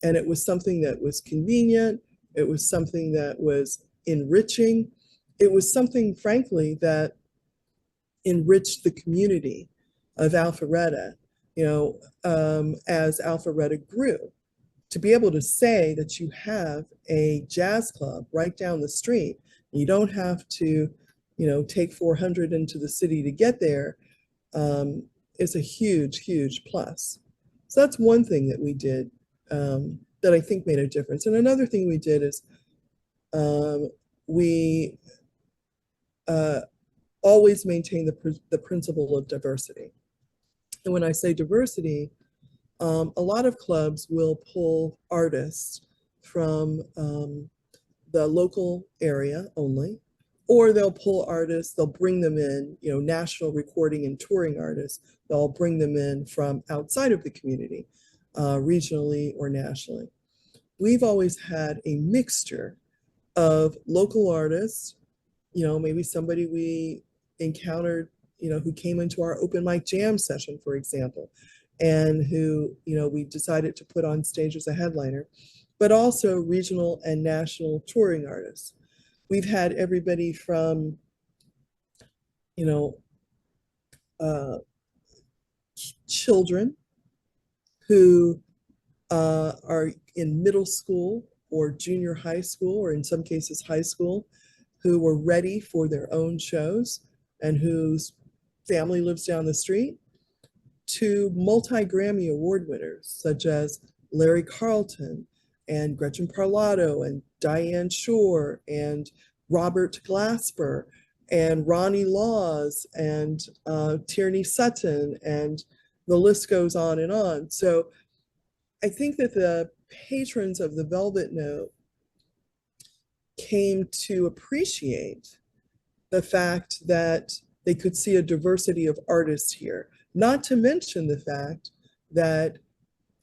And it was something that was convenient. It was something that was enriching. It was something, frankly, that enriched the community of Alpharetta, as Alpharetta grew. To be able to say that you have a jazz club right down the street, you don't have to, take 400 into the city to get there, is a huge, huge plus. So that's one thing that we did that I think made a difference. And another thing we did is we always maintain the principle of diversity. And when I say diversity, a lot of clubs will pull artists from the local area only, or they'll pull artists, they'll bring them in, national recording and touring artists, they'll bring them in from outside of the community, regionally or nationally. We've always had a mixture of local artists, maybe somebody we encountered, who came into our open mic jam session, for example, and who, we decided to put on stage as a headliner, but also regional and national touring artists. We've had everybody from, children who are in middle school or junior high school, or in some cases high school, who were ready for their own shows and whose family lives down the street, to multi-Grammy award winners such as Larry Carlton and Gretchen Parlato and Diane Shore and Robert Glasper and Ronnie Laws and Tierney Sutton, and the list goes on and on. So I think that the patrons of the Velvet Note came to appreciate the fact that they could see a diversity of artists here, not to mention the fact that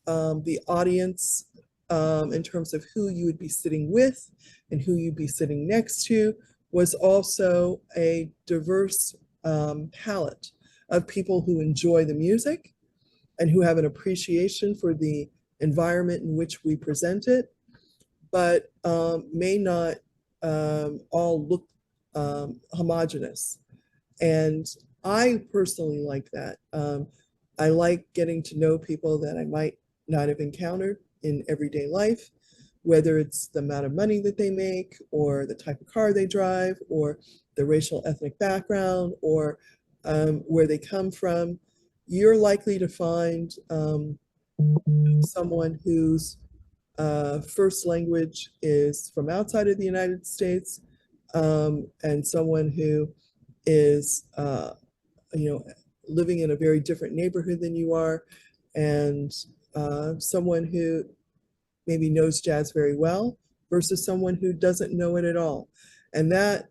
the audience, in terms of who you would be sitting with and who you'd be sitting next to, was also a diverse palette of people who enjoy the music and who have an appreciation for the environment in which we present it, but may not all look homogenous. And I personally like that. I like getting to know people that I might not have encountered in everyday life, whether it's the amount of money that they make, or the type of car they drive, or the racial ethnic background, or where they come from. You're likely to find someone whose first language is from outside of the United States, and someone who is, living in a very different neighborhood than you are, and someone who maybe knows jazz very well versus someone who doesn't know it at all. And that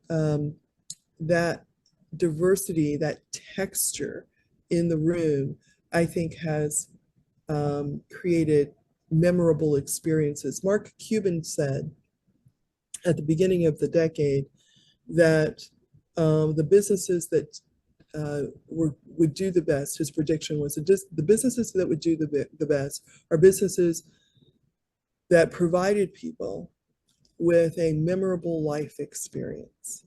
diversity, that texture in the room, I think has created memorable experiences. Mark Cuban said at the beginning of the decade that the businesses that would do the best, his prediction was the businesses that would do the best are businesses that provided people with a memorable life experience.